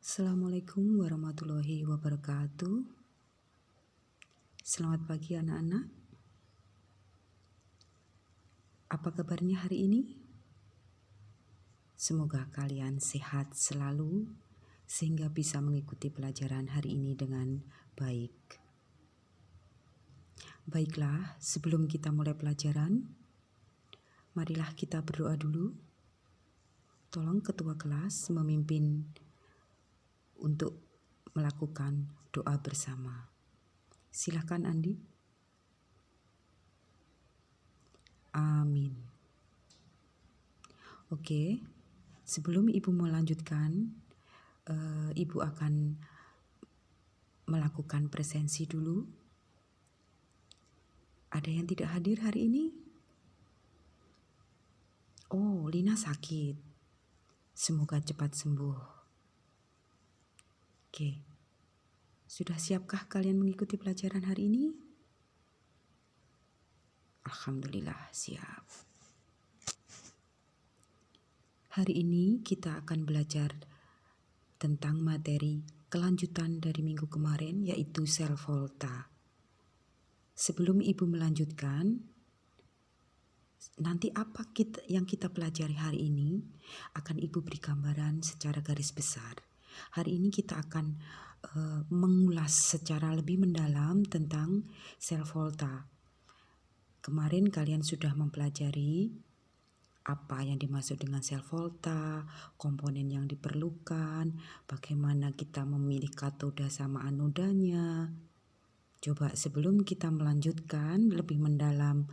Assalamualaikum warahmatullahi wabarakatuh. Selamat pagi anak-anak. Apa kabarnya hari ini? Semoga kalian sehat selalu sehingga bisa mengikuti pelajaran hari ini dengan baik. Baiklah, sebelum kita mulai pelajaran, marilah kita berdoa dulu. Tolong ketua kelas memimpin untuk melakukan doa bersama. Silakan Andi. Amin. Oke, sebelum Ibu melanjutkan, Ibu akan melakukan presensi dulu. Ada yang tidak hadir hari ini? Oh, Lina sakit. Semoga cepat sembuh. Oke, sudah siapkah kalian mengikuti pelajaran hari ini? Alhamdulillah, siap. Hari ini kita akan belajar tentang materi kelanjutan dari minggu kemarin, yaitu sel volta. Sebelum Ibu melanjutkan, nanti apa yang kita pelajari hari ini akan Ibu beri gambaran secara garis besar. Hari ini kita akan mengulas secara lebih mendalam tentang sel volta. Kemarin kalian sudah mempelajari apa yang dimaksud dengan sel volta, komponen yang diperlukan, bagaimana kita memilih katoda sama anodanya. Coba sebelum kita melanjutkan lebih mendalam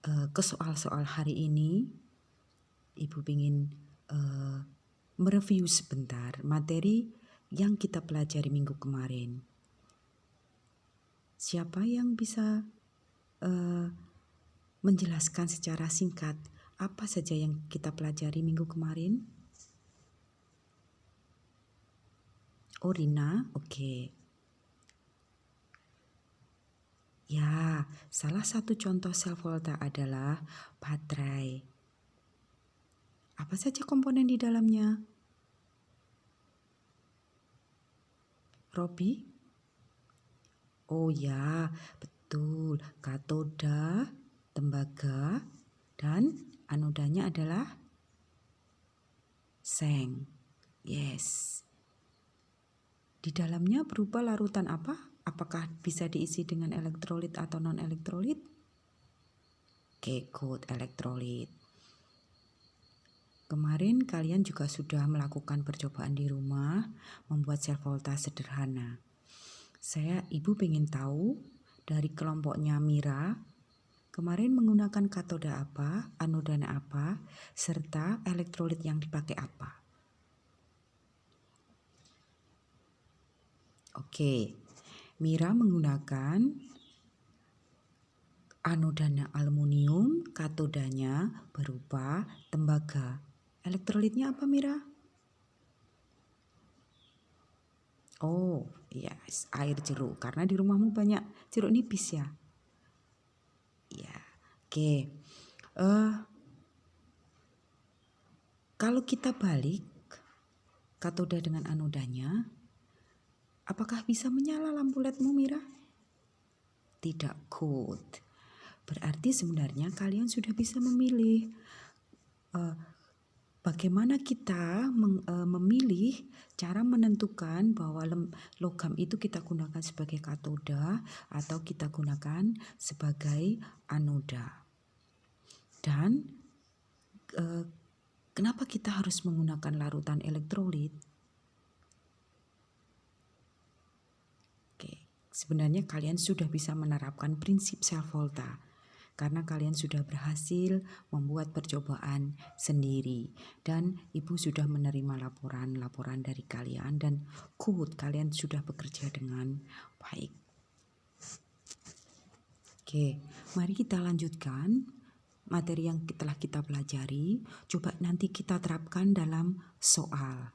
ke soal-soal hari ini, Ibu ingin mereview sebentar materi yang kita pelajari minggu kemarin. Siapa yang bisa menjelaskan secara singkat apa saja yang kita pelajari minggu kemarin? Oh, Rina, oke. Ya, salah satu contoh sel volta adalah baterai. Apa saja komponen di dalamnya? Robi? Oh ya, betul. Katoda, tembaga, dan anodanya adalah seng. Yes. Di dalamnya berupa larutan apa? Apakah bisa diisi dengan elektrolit atau non-elektrolit? Oke, good, elektrolit. Kemarin kalian juga sudah melakukan percobaan di rumah membuat sel volta sederhana. Ibu pengen tahu dari kelompoknya Mira, kemarin menggunakan katoda apa, anodanya apa, serta elektrolit yang dipakai apa. Oke, Mira menggunakan anodanya aluminium, katodanya berupa tembaga. Elektrolitnya apa, Mira? Oh, yes, air jeruk. Karena di rumahmu banyak jeruk nipis ya? Ya, oke. Kalau kita balik katoda dengan anodanya, apakah bisa menyala lampu ledmu, Mira? Tidak, good. Berarti sebenarnya kalian sudah bisa memilih bagaimana kita memilih cara menentukan bahwa logam itu kita gunakan sebagai katoda atau kita gunakan sebagai anoda. Dan kenapa kita harus menggunakan larutan elektrolit? Oke, sebenarnya kalian sudah bisa menerapkan prinsip sel volta karena kalian sudah berhasil membuat percobaan sendiri dan Ibu sudah menerima laporan dari kalian dan good, kalian sudah bekerja dengan baik. Oke, mari kita lanjutkan materi yang telah kita pelajari. Coba nanti kita terapkan dalam soal.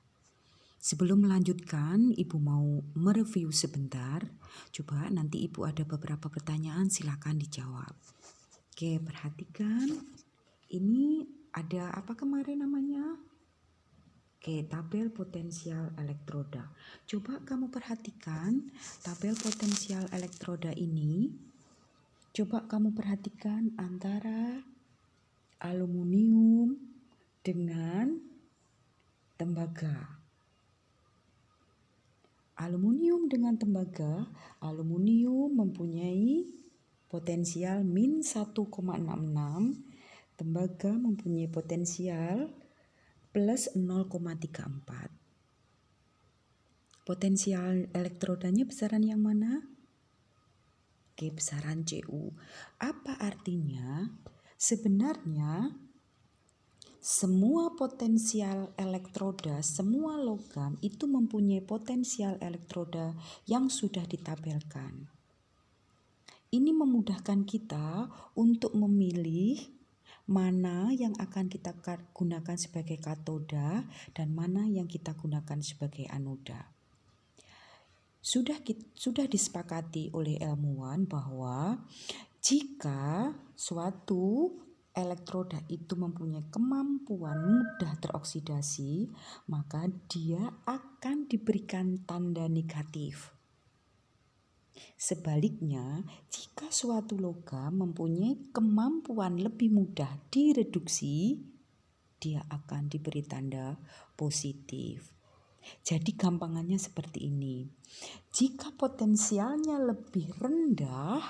Sebelum melanjutkan, Ibu mau mereview sebentar. Coba nanti Ibu ada beberapa pertanyaan, silakan dijawab. Oke, perhatikan. Ini ada apa kemarin namanya? Oke, tabel potensial elektroda. Coba kamu perhatikan tabel potensial elektroda ini. Coba kamu perhatikan antara aluminium dengan tembaga. Aluminium dengan tembaga, aluminium mempunyai potensial min 1,66, tembaga mempunyai potensial plus 0,34. Potensial elektrodanya besaran yang mana? Oke, besaran Cu. Apa artinya? Sebenarnya semua potensial elektroda, semua logam itu mempunyai potensial elektroda yang sudah ditabelkan. Ini memudahkan kita untuk memilih mana yang akan kita gunakan sebagai katoda dan mana yang kita gunakan sebagai anoda. Sudah disepakati oleh ilmuwan bahwa jika suatu elektroda itu mempunyai kemampuan mudah teroksidasi, maka dia akan diberikan tanda negatif. Sebaliknya, jika suatu logam mempunyai kemampuan lebih mudah direduksi, dia akan diberi tanda positif. Jadi gampangannya seperti ini. Jika potensialnya lebih rendah,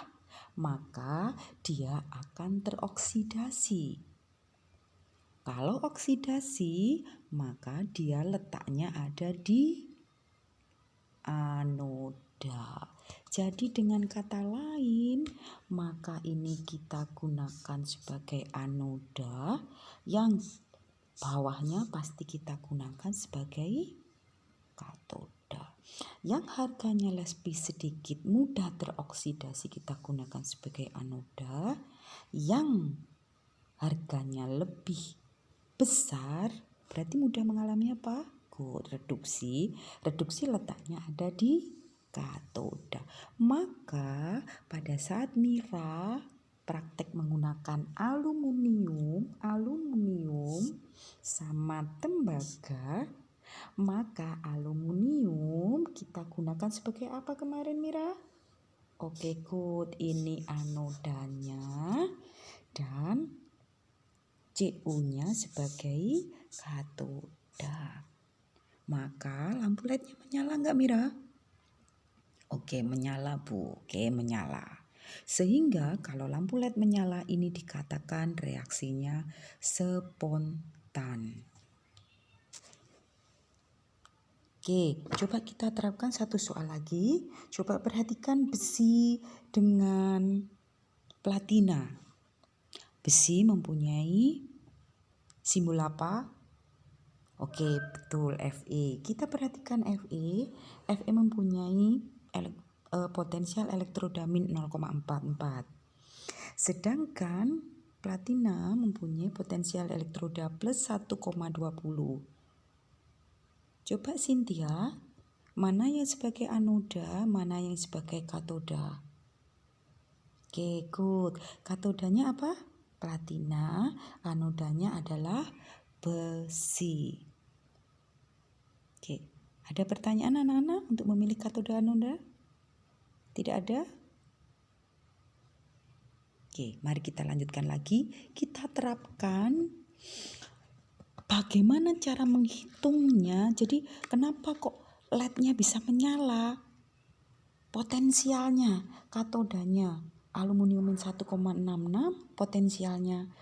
maka dia akan teroksidasi. Kalau oksidasi, maka dia letaknya ada di anoda. Jadi dengan kata lain, maka ini kita gunakan sebagai anoda, yang bawahnya pasti kita gunakan sebagai katoda. Yang harganya lebih sedikit mudah teroksidasi kita gunakan sebagai anoda. Yang harganya lebih besar berarti mudah mengalami apa? Reduksi. Reduksi letaknya ada di katoda. Maka pada saat Mira praktek menggunakan aluminium sama tembaga, maka aluminium kita gunakan sebagai apa kemarin Mira? Oke, good. Ini anodanya dan Cu-nya sebagai katoda. Maka lampu LED-nya menyala enggak Mira? Oke, menyala Bu. Oke, menyala. Sehingga kalau lampu LED menyala ini dikatakan reaksinya spontan. Oke, coba kita terapkan satu soal lagi. Coba perhatikan besi dengan platina. Besi mempunyai simbol apa? Oke, betul, Fe. Kita perhatikan Fe. Fe mempunyai potensial elektroda min 0,44. Sedangkan platina mempunyai potensial elektroda plus 1,20. Coba Cynthia, mana yang sebagai anoda, mana yang sebagai katoda? Oke, good. Katodanya apa? Platina, anodanya adalah besi. Oke, ada pertanyaan anak-anak untuk memilih katoda anoda? Tidak ada? Oke, mari kita lanjutkan lagi. Kita terapkan bagaimana cara menghitungnya. Jadi kenapa kok LED-nya bisa menyala? Potensialnya, katodanya aluminium 1,66, potensialnya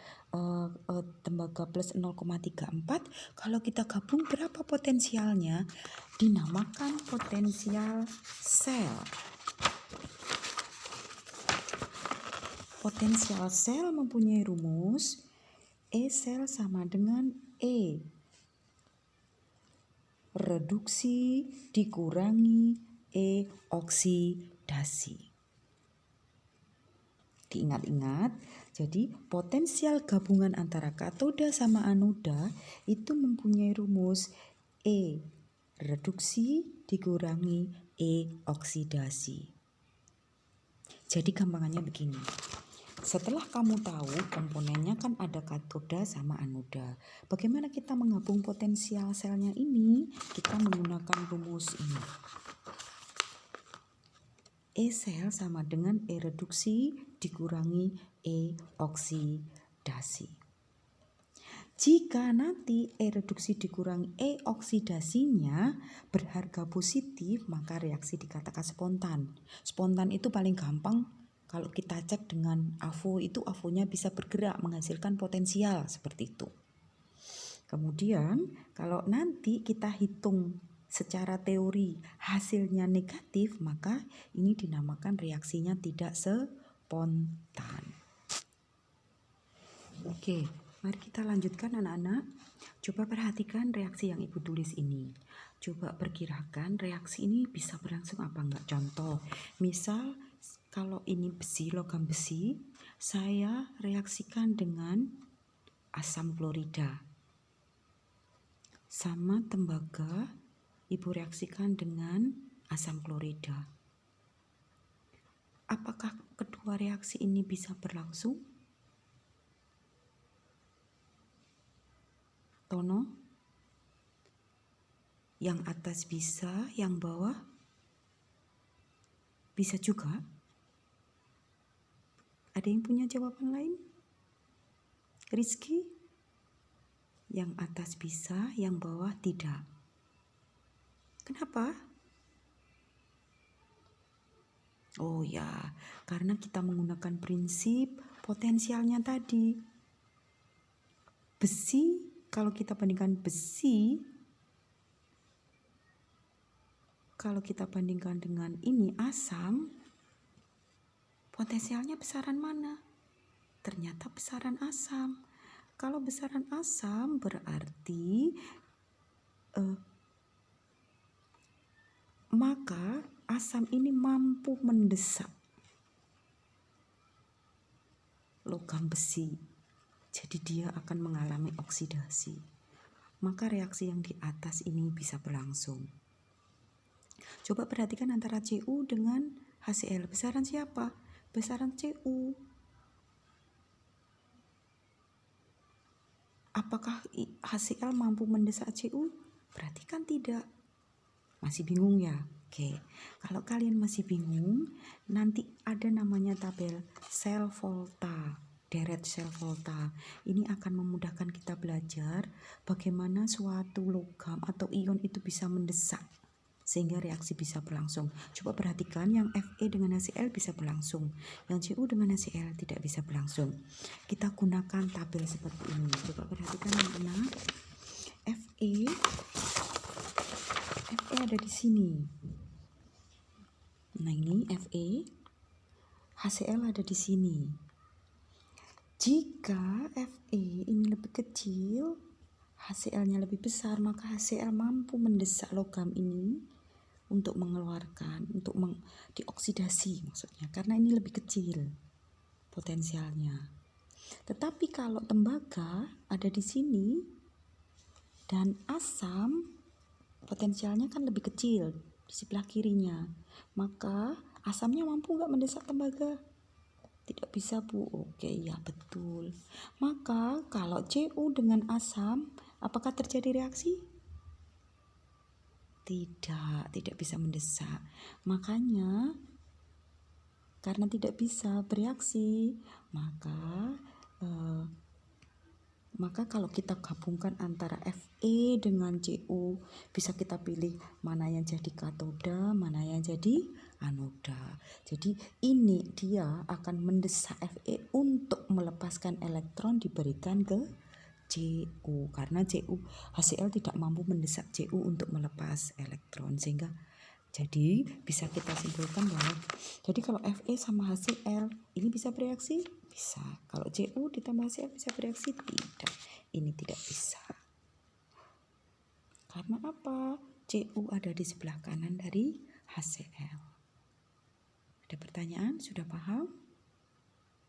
tembaga plus 0,34. Kalau kita gabung berapa potensialnya? Dinamakan potensial sel. Potensial sel mempunyai rumus E sel sama dengan E reduksi dikurangi E oksidasi. Diingat-ingat, jadi potensial gabungan antara katoda sama anoda itu mempunyai rumus E reduksi dikurangi E oksidasi. Jadi gampangannya begini. Setelah kamu tahu komponennya kan ada katoda sama anoda. Bagaimana kita menggabung potensial selnya ini? Kita menggunakan rumus ini. E sel sama dengan E reduksi dikurangi E oksidasi. Jika nanti E reduksi dikurangi E oksidasinya berharga positif, maka reaksi dikatakan spontan. Spontan itu paling gampang kalau kita cek dengan AVO, itu AVO-nya bisa bergerak menghasilkan potensial seperti itu. Kemudian kalau nanti kita hitung secara teori hasilnya negatif, maka ini dinamakan reaksinya tidak spontan. Oke, mari kita lanjutkan anak-anak. Coba perhatikan reaksi yang ibu tulis ini. Coba perkirakan reaksi ini bisa berlangsung apa enggak. Contoh, misal kalau ini besi, logam besi, saya reaksikan dengan asam klorida. Sama tembaga, ibu reaksikan dengan asam klorida. Apakah kedua reaksi ini bisa berlangsung? Tono, yang atas bisa, yang bawah bisa juga. Ada yang punya jawaban lain? Rizky? Yang atas bisa, yang bawah tidak. Kenapa? Oh ya, karena kita menggunakan prinsip potensialnya tadi. Besi, kalau kita bandingkan besi, kalau kita bandingkan dengan ini asam, potensialnya besaran mana? Ternyata besaran asam. Kalau besaran asam berarti maka asam ini mampu mendesak logam besi. Jadi dia akan mengalami oksidasi. Maka reaksi yang di atas ini bisa berlangsung. Coba perhatikan antara Cu dengan HCl. Besaran siapa? Besaran Cu. Apakah HCl mampu mendesak Cu? Berarti kan tidak. Masih bingung ya? Oke, kalau kalian masih bingung, nanti ada namanya tabel sel volta, deret sel volta. Ini akan memudahkan kita belajar bagaimana suatu logam atau ion itu bisa mendesak sehingga reaksi bisa berlangsung. Coba perhatikan yang Fe dengan HCl bisa berlangsung, yang Cu dengan HCl tidak bisa berlangsung. Kita gunakan tabel seperti ini. Coba perhatikan anak-anak. Fe ada di sini. Nah ini Fe, HCl ada di sini. Jika Fe ini lebih kecil, HCl-nya lebih besar, maka HCl mampu mendesak logam ini untuk mengeluarkan, untuk dioksidasi maksudnya, karena ini lebih kecil potensialnya. Tetapi kalau tembaga ada di sini dan asam potensialnya kan lebih kecil di sebelah kirinya, maka asamnya mampu nggak mendesak tembaga? Tidak bisa Bu. Oke, ya betul. Maka kalau Cu dengan asam, apakah terjadi reaksi? Tidak bisa mendesak. Makanya karena tidak bisa bereaksi, maka kalau kita gabungkan antara Fe dengan Cu, bisa kita pilih mana yang jadi katoda, mana yang jadi anoda. Jadi ini dia akan mendesak Fe untuk melepaskan elektron diberikan ke Cu, karena HCl tidak mampu mendesak Cu untuk melepas elektron, sehingga jadi bisa kita simpulkan bahwa jadi kalau Fe sama HCl ini bisa bereaksi? Bisa. Kalau Cu ditambah HCl bisa bereaksi? Tidak. Ini tidak bisa. Karena apa? Cu ada di sebelah kanan dari HCl. Ada pertanyaan? Sudah paham?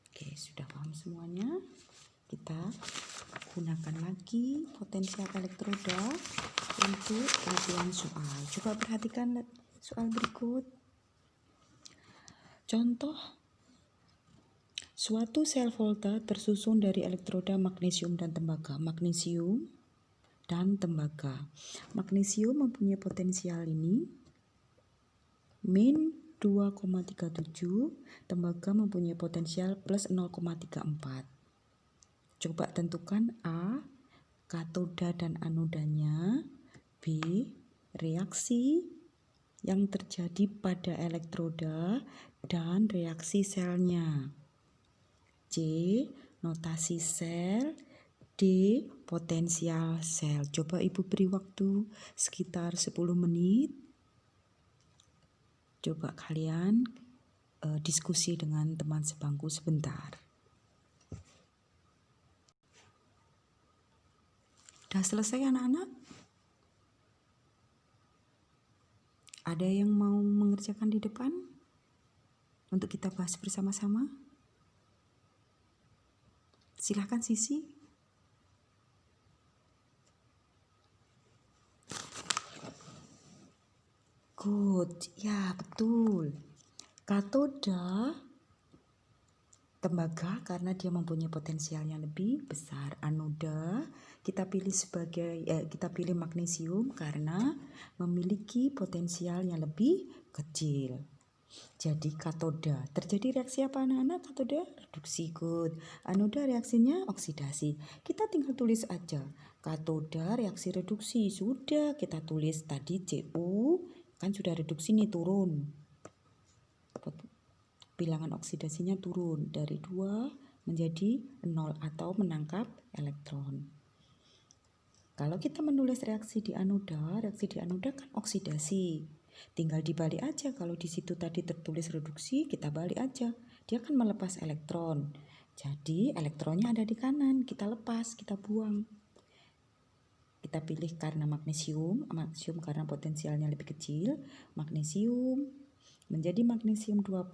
Oke, sudah paham semuanya. Kita gunakan lagi potensial elektroda untuk latihan soal. Coba perhatikan soal berikut. Contoh Suatu sel volta tersusun dari elektroda magnesium dan tembaga. Magnesium dan tembaga. Magnesium mempunyai potensial ini min 2,37, tembaga mempunyai potensial plus 0,34. Coba tentukan A, katoda dan anodanya, B, reaksi yang terjadi pada elektroda dan reaksi selnya, C, notasi sel, D, potensial sel. Coba Ibu beri waktu sekitar 10 menit. Coba kalian diskusi dengan teman sebangku sebentar. Udah selesai anak-anak? Ada yang mau mengerjakan di depan untuk kita bahas bersama-sama? Silahkan Sisi. Good, ya betul. Katoda tembaga karena dia mempunyai potensial yang lebih besar. Anoda kita pilih magnesium karena memiliki potensial yang lebih kecil. Jadi katoda terjadi reaksi apa anak-anak? Katoda reduksi, good. Anoda reaksinya oksidasi. Kita tinggal tulis aja. Katoda reaksi reduksi sudah kita tulis tadi Cu. Kan sudah reduksi nih turun. Bilangan oksidasinya turun dari 2 menjadi 0 atau menangkap elektron. Kalau kita menulis reaksi di anoda kan oksidasi. Tinggal dibalik aja, kalau di situ tadi tertulis reduksi, kita balik aja. Dia akan melepas elektron. Jadi elektronnya ada di kanan, kita lepas, kita buang. Kita pilih karena magnesium karena potensialnya lebih kecil, magnesium menjadi magnesium 2+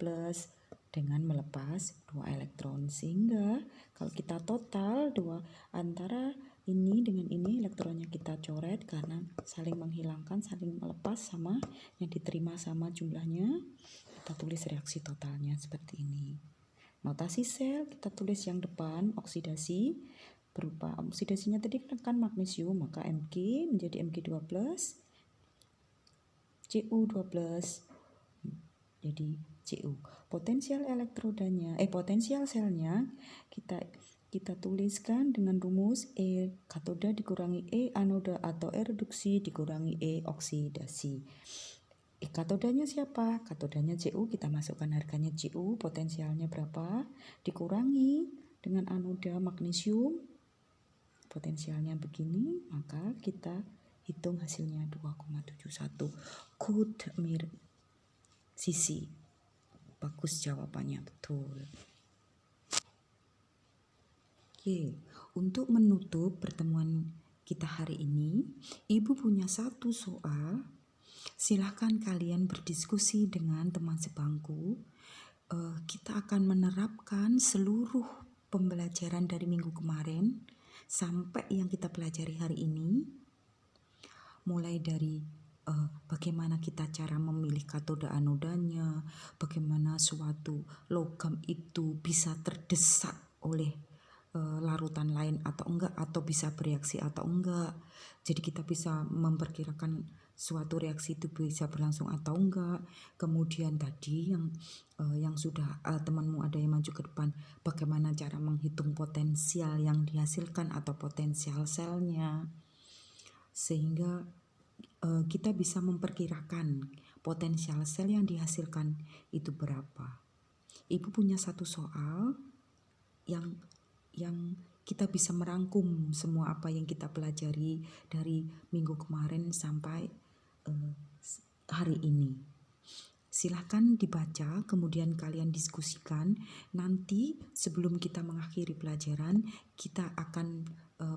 dengan melepas 2 elektron. Sehingga kalau kita total antara ini dengan ini elektronnya kita coret karena saling menghilangkan, saling melepas sama yang diterima sama jumlahnya. Kita tulis reaksi totalnya seperti ini. Notasi sel kita tulis yang depan oksidasi. Berupa oksidasinya tadi kan magnesium, maka Mg menjadi Mg2+, Cu2+, jadi Cu. Potensial potensial selnya kita tuliskan dengan rumus E katoda dikurangi E anoda atau E reduksi dikurangi E oksidasi. Katodanya siapa? Katodanya Cu, kita masukkan harganya Cu, potensialnya berapa? Dikurangi dengan anoda magnesium, potensialnya begini, maka kita hitung hasilnya 2,71. Good, Sisi. Bagus jawabannya, betul. Oke, untuk menutup pertemuan kita hari ini, Ibu punya satu soal. Silahkan kalian berdiskusi dengan teman sebangku. Kita akan menerapkan seluruh pembelajaran dari minggu kemarin sampai yang kita pelajari hari ini, mulai dari bagaimana kita cara memilih katoda anodanya, bagaimana suatu logam itu bisa terdesak oleh larutan lain atau enggak, atau bisa bereaksi atau enggak. Jadi kita bisa memperkirakan suatu reaksi itu bisa berlangsung atau enggak. Kemudian tadi yang sudah temanmu ada yang maju ke depan, bagaimana cara menghitung potensial yang dihasilkan atau potensial selnya, sehingga kita bisa memperkirakan potensial sel yang dihasilkan itu berapa. Ibu punya satu soal yang kita bisa merangkum semua apa yang kita pelajari dari minggu kemarin sampai hari ini. Silahkan dibaca, kemudian kalian diskusikan. Nanti sebelum kita mengakhiri pelajaran, kita akan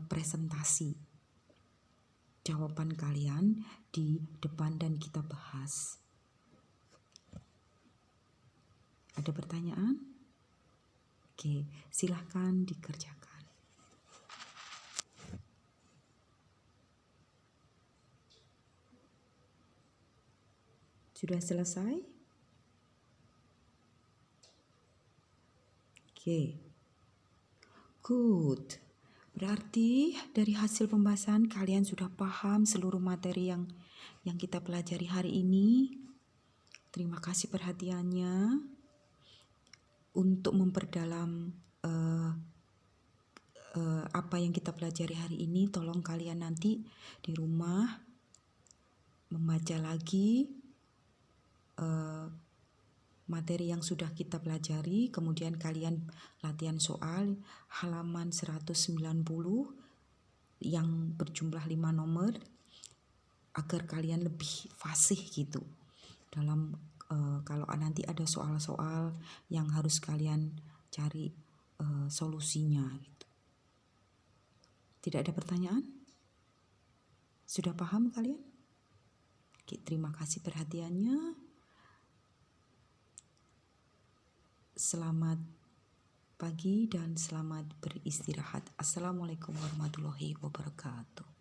presentasi jawaban kalian di depan dan kita bahas. Ada pertanyaan? Oke, silahkan dikerjakan. Sudah selesai? Oke. Good. Berarti dari hasil pembahasan kalian sudah paham seluruh materi yang kita pelajari hari ini. Terima kasih perhatiannya. Untuk memperdalam apa yang kita pelajari hari ini, tolong kalian nanti di rumah membaca lagi materi yang sudah kita pelajari, kemudian kalian latihan soal halaman 190 yang berjumlah 5 nomor agar kalian lebih fasih gitu dalam kalau nanti ada soal-soal yang harus kalian cari solusinya gitu. Tidak ada pertanyaan? Sudah paham kalian? Oke, terima kasih perhatiannya. Selamat pagi dan selamat beristirahat. Assalamualaikum warahmatullahi wabarakatuh.